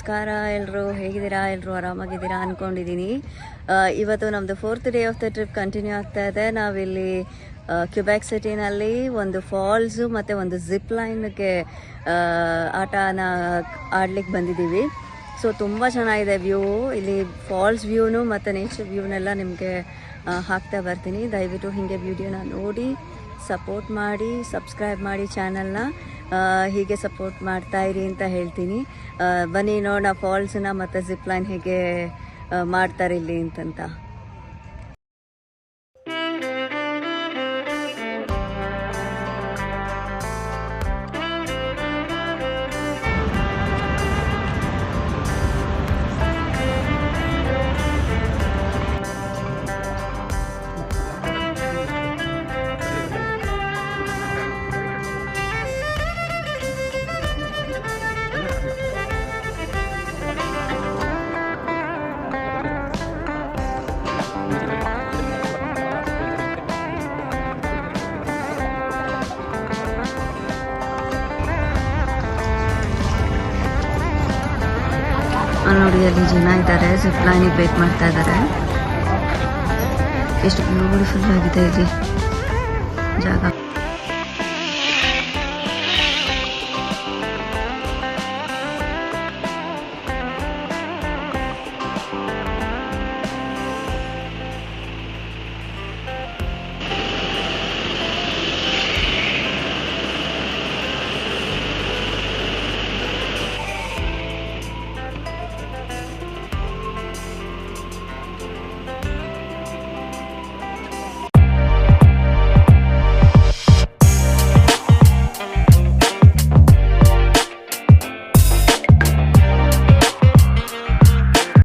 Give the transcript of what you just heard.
ನಮಸ್ಕಾರ ಎಲ್ಲರೂ, ಹೇಗಿದ್ದೀರಾ? ಎಲ್ಲರೂ ಆರಾಮಾಗಿದ್ದೀರಾ ಅಂದ್ಕೊಂಡಿದ್ದೀನಿ. ಇವತ್ತು ನಮ್ಮದು 4th day of the trip continue ಆಗ್ತಾ ಇದೆ. ನಾವಿಲ್ಲಿ ಕ್ಯುಬೆಕ್ ಸಿಟಿನಲ್ಲಿ ಒಂದು ಫಾಲ್ಸು ಮತ್ತು ಒಂದು ಜಿಪ್ ಲೈನ್ಗೆ ಆಟನ ಆಡ್ಲಿಕ್ಕೆ ಬಂದಿದ್ದೀವಿ. ಸೊ ತುಂಬ ಚೆನ್ನಾಗಿದೆ ವ್ಯೂ. ಇಲ್ಲಿ ಫಾಲ್ಸ್ ವ್ಯೂನು ಮತ್ತು ನೇಚರ್ ವ್ಯೂನೆಲ್ಲ ನಿಮಗೆ ಹಾಕ್ತಾ ಬರ್ತೀನಿ. ದಯವಿಟ್ಟು ಹೀಗೆ ವಿಡಿಯೋನ ನೋಡಿ ಸಪೋರ್ಟ್ ಮಾಡಿ, ಸಬ್ಸ್ಕ್ರೈಬ್ ಮಾಡಿ ಚಾನಲ್ನ. ಹೀಗೆ ಸಪೋರ್ಟ್ ಮಾಡ್ತಾ ಇರಿ ಅಂತ ಹೇಳ್ತೀನಿ. ಬನ್ನಿ ನೋಡೋಣ ಫಾಲ್ಸ್ನ ಮತ್ತು ಜಿಪ್ ಲೈನ್ ಹೇಗೆ ಮಾಡ್ತಾರೆ ಇಲ್ಲಿ ಅಂತಂತ. ನೋಡಿ, ಅಲ್ಲಿ ಜನ ಇದ್ದಾರೆ, ಜಿಪ್ ಲೈನಿಗೆ ವೇಟ್ ಮಾಡ್ತಾ ಇದ್ದಾರೆ. ಎಷ್ಟು ಬ್ಯೂಟಿಫುಲ್ ಆಗಿದೆ ಇಲ್ಲಿ ಜಾಗ.